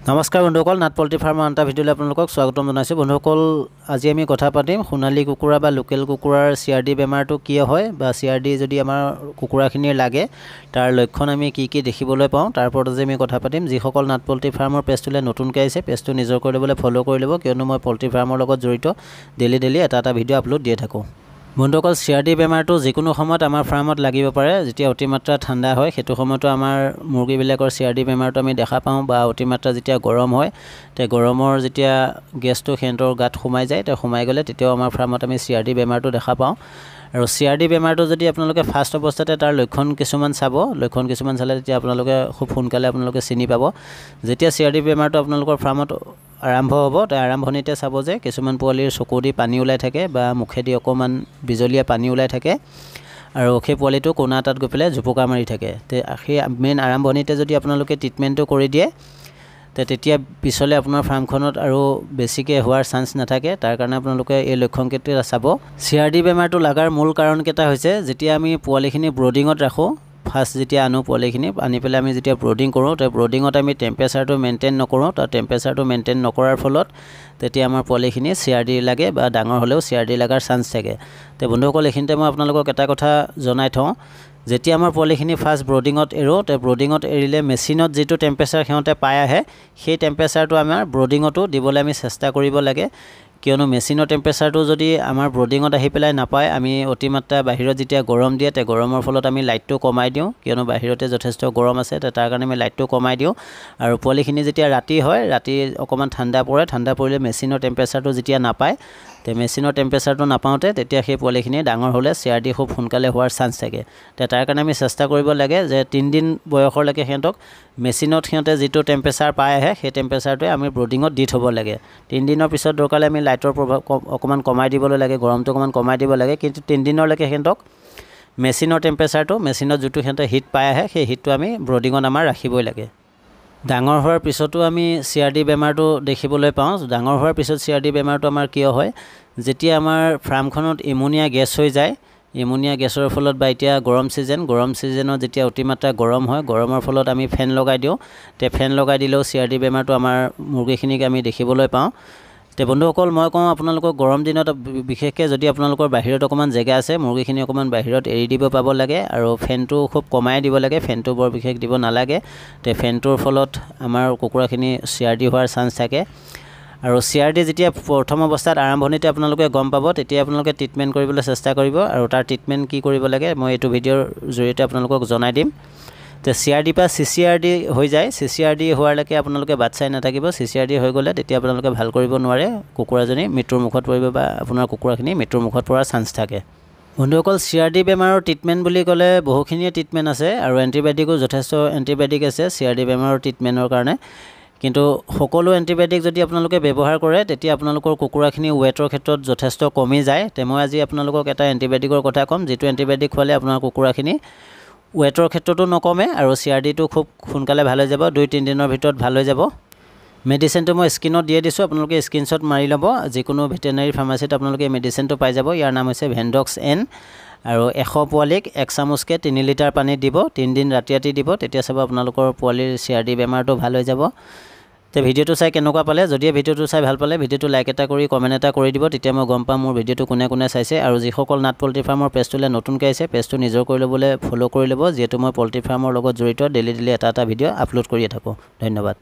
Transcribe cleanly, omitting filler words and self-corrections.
নমস্কাৰ বন্ধুসকল, নাট পল্ট্ৰি ফাৰ্মৰ আনটা ভিডিঅ'লৈ আপোনালোকক স্বাগতম জনাইছোঁ। বন্ধুসকল, আজি আমি কথা পাতিম সোণালী কুকুৰা বা লোকেল কুকুৰাৰ CRD বেমাৰটো কিয় হয় বা CRD যদি আমাৰ কুকুৰাখিনিৰ লাগে তাৰ লক্ষণ আমি কি কি দেখিবলৈ পাওঁ তাৰ ওপৰত আজি আমি কথা পাতিম। যিসকল নাট পল্ট্ৰি ফাৰ্মৰ পেজটোলৈ নতুনকৈ আহিছে পেজটো নিজৰ কৰি ল'বলৈ ফ'ল' কৰি ল'ব, কিয়নো মই পল্ট্ৰি ফাৰ্মৰ লগত জড়িত ডেইলি এটা ভিডিঅ' আপলোড দিয়ে থাকোঁ। বন্ধুসকল, CRD বেমাৰটো যিকোনো সময়ত আমাৰ ফাৰ্মত লাগিব পাৰে। যেতিয়া অতিমাত্ৰা ঠাণ্ডা হয় সেইটো সময়তো আমাৰ মুৰ্গীবিলাকৰ CRD বেমাৰটো আমি দেখা পাওঁ, বা অতিমাত্ৰা যেতিয়া গৰম হয় তে গৰমৰ যেতিয়া গেছটো সিহঁতৰ গাত সোমাই যায় সোমাই গ'লে তেতিয়াও আমাৰ ফাৰ্মত আমি CRD বেমাৰটো দেখা পাওঁ। আৰু CRD বেমাৰটো যদি আপোনালোকে ফাৰ্ষ্ট অৱস্থাতে তাৰ লক্ষণ কিছুমান চালে তেতিয়া আপোনালোকে খুব সোনকালে আপোনালোকে চিনি পাব। যেতিয়া CRD বেমাৰটো আপোনালোকৰ ফাৰ্মত আৰম্ভ হ'ব তাৰ আৰম্ভণিতে চাব যে কিছুমান পোৱালিৰ চকু দি পানী ওলাই থাকে বা মুখেদি অকণমান বিজলীয়া পানী ওলাই থাকে, আৰু সেই পোৱালিটো কোণা এটাত গৈ পেলাই জোপোকা মাৰি থাকে। সেই মেইন আৰম্ভণিতে যদি আপোনালোকে ট্ৰিটমেণ্টটো কৰি দিয়ে তেতিয়া পিছলৈ আপোনাৰ ফাৰ্মখনত আৰু বেছিকৈ হোৱাৰ চান্স নাথাকে। তাৰ কাৰণে আপোনালোকে এই লক্ষণকেইটা চাব। CRD বেমাৰটো লগাৰ মূল কাৰণকেইটা হৈছে যেতিয়া আমি পোৱালিখিনি ব্ৰডিঙত ৰাখোঁ। ফাৰ্ষ্ট যেতিয়া আনো পোৱালিখিনি আনি পেলাই আমি যেতিয়া ব্ৰডিং কৰোঁ ব্ৰডিঙত আমি টেম্পাৰেচাৰটো মেইনটেইন নকৰোঁ। তাৰ টেম্পাৰেচাৰটো মেইনটেইন নকৰাৰ ফলত তেতিয়া আমাৰ পোৱালিখিনি CRD লাগে বা ডাঙৰ হ'লেও CRD লগাৰ চান্স থাকে। বন্ধুসকল, এইখিনিতে মই আপোনালোকক এটা কথা জনাই থওঁ, যেতিয়া আমাৰ পোৱালিখিনি ফাৰ্ষ্ট ব্ৰডিঙত এৰোঁ ব্ৰডিঙত এৰিলে মেচিনত যিটো টেম্পাৰেচাৰ সিহঁতে পাই আহে সেই টেম্পাৰেচাৰটো আমাৰ ব্ৰডিঙতো দিবলৈ আমি চেষ্টা কৰিব লাগে। কিয়নো মেচিনৰ টেম্পাৰেচাৰটো যদি আমাৰ ব্ৰডিঙত আহি পেলাই নাপায়, আমি অতিমাত্ৰা বাহিৰত যেতিয়া গৰম দিয়ে গৰমৰ ফলত আমি লাইটটো কমাই দিওঁ, কিয়নো বাহিৰতে যথেষ্ট গৰম আছে তাৰ কাৰণে আমি লাইটটো কমাই দিওঁ। আৰু পোৱালিখিনি যেতিয়া ৰাতি হয়, ৰাতি অকণমান ঠাণ্ডা পৰিলে মেচিনৰ টেম্পাৰেচাৰটো যেতিয়া নাপায় মেচিনৰ টেম্পাৰেচাৰটো নাপাওঁতে তেতিয়া সেই পোৱালিখিনি ডাঙৰ হ'লে CRD খুব সোনকালে হোৱাৰ চান্স থাকে। তাৰ কাৰণে আমি চেষ্টা কৰিব লাগে যে 3 দিন বয়সলৈকে সিহঁতক মেচিনত সিহঁতে যিটো টেম্পাৰেচাৰ পাই আহে সেই টেম্পাৰেচাৰটোৱে আমি ব্ৰডিঙত দি থ'ব লাগে। 3 দিনৰ পিছত দৰকাৰ হ'লে আমি লাইটৰ প্ৰভাৱ অকণমান কমাই দিবলৈ লাগে, গৰমটো অকণমান কমাই দিব লাগে। কিন্তু 3 দিনলৈকে সিহঁতক মেচিনৰ টেম্পাৰেচাৰটো মেচিনত যিটো সিহঁতে হিট পাই আহে সেই হিটটো আমি ব্ৰডিঙত আমাৰ ৰাখিবই লাগে। ডাঙৰ হোৱাৰ পিছতো আমি CRD বেমাৰটো দেখিবলৈ পাওঁ। ডাঙৰ হোৱাৰ পিছত CRD বেমাৰটো আমাৰ কিয় হয়, যেতিয়া আমাৰ ফাৰ্মখনত এমনিয়া গেছ হৈ যায়, এমনিয়া গেছৰ ফলত বা এতিয়া গৰম ছিজনত যেতিয়া অতিমাত্ৰা গৰম হয় গৰমৰ ফলত আমি ফেন লগাই দিওঁ। ফেন লগাই দিলেও CRD বেমাৰটো আমাৰ মুৰ্গীখিনিক আমি দেখিবলৈ পাওঁ। বন্ধুসকল, মই কওঁ আপোনালোকক গৰম দিনত বিশেষকৈ যদি আপোনালোকৰ বাহিৰত অকণমান জেগা আছে মুৰ্গীখিনি অকণমান বাহিৰত এৰি দিব পাব লাগে, আৰু ফেনটো খুব কমাই দিব লাগে। ফেনটো বৰ বিশেষ দিব নালাগে। ফেনটোৰ ফলত আমাৰ কুকুৰাখিনি CRD হোৱাৰ চান্স থাকে। আৰু CRD যেতিয়া প্ৰথম অৱস্থাত আৰম্ভণিতে আপোনালোকে গম পাব তেতিয়া আপোনালোকে ট্ৰিটমেণ্ট কৰিবলৈ চেষ্টা কৰিব। আৰু তাৰ ট্ৰিটমেণ্ট কি কৰিব লাগে মই এইটো ভিডিঅ'ৰ জৰিয়তে আপোনালোকক জনাই দিম। CRD পৰা CCRD হৈ যায়। CCRD হোৱালৈকে আপোনালোকে বাট চাই নাথাকিব। CCRD হৈ গ'লে তেতিয়া আপোনালোকে ভাল কৰিব নোৱাৰে, কুকুৰাজনী মৃত্যুৰ মুখত পৰিব বা আপোনাৰ কুকুৰাখিনি মৃত্যুৰ মুখত পৰাৰ চান্স থাকে। বন্ধুসকল, CRD বেমাৰৰ ট্ৰিটমেণ্ট বুলি ক'লে বহুখিনিয়ে ট্ৰিটমেণ্ট আছে, আৰু এণ্টিবায়'টিকো যথেষ্ট এণ্টিবায়'টিক আছে CRD বেমাৰৰ ট্ৰিটমেণ্টৰ কাৰণে। কিন্তু সকলো এণ্টিবায়'টিক যদি আপোনালোকে ব্যৱহাৰ কৰে তেতিয়া আপোনালোকৰ কুকুৰাখিনি ৱেটৰ ক্ষেত্ৰত যথেষ্ট কমি যায়। মই আজি আপোনালোকক এটা এণ্টিবায়'টিকৰ কথা ক'ম, যিটো এণ্টিবায়'টিক খোৱালে আপোনাৰ কুকুৰাখিনি ৱেটৰ ক্ষেত্ৰতো নকমে আৰু CRDটো খুব সোনকালে ভাল হৈ যাব, 2-3 দিনৰ ভিতৰত ভাল হৈ যাব। মেডিচিনটো মই স্ক্ৰীনত দিয়ে দিছোঁ, আপোনালোকে স্ক্ৰীনশ্বট মাৰি ল'ব। যিকোনো ভেটেৰিনেৰী ফাৰ্মাচীত আপোনালোকে এই মেডিচিনটো পাই যাব। ইয়াৰ নাম হৈছে ভেনডক্স N, আৰু 100 পোৱালিক 1 চামুচকৈ 3 লিটাৰ পানীত দিব, 3 দিন ৰাতি দিব। তেতিয়া চাব আপোনালোকৰ পোৱালিৰ CRD বেমাৰটো ভাল হৈ যাব। ভিডিঅ'টো চাই কেনেকুৱা পালে? যদিহে ভিডিঅ'টো চাই ভাল পালে ভিডিঅ'টো লাইক এটা কৰি কমেণ্ট এটা কৰি দিব, তেতিয়া মই গম পাম মোৰ ভিডিঅ'টো কোনে চাইছে। আৰু যিসকল নাট পল্ট্ৰি ফাৰ্মৰ পেজটোলৈ নতুনকৈ আহিছে পেজটো নিজৰ কৰি ল'বলৈ ফ'ল' কৰি ল'ব, যিহেতু মই পল্ট্ৰি ফাৰ্মৰ লগত জড়িত ডেইলি এটা ভিডিঅ' আপলোড কৰিয়ে থাকোঁ। ধন্যবাদ।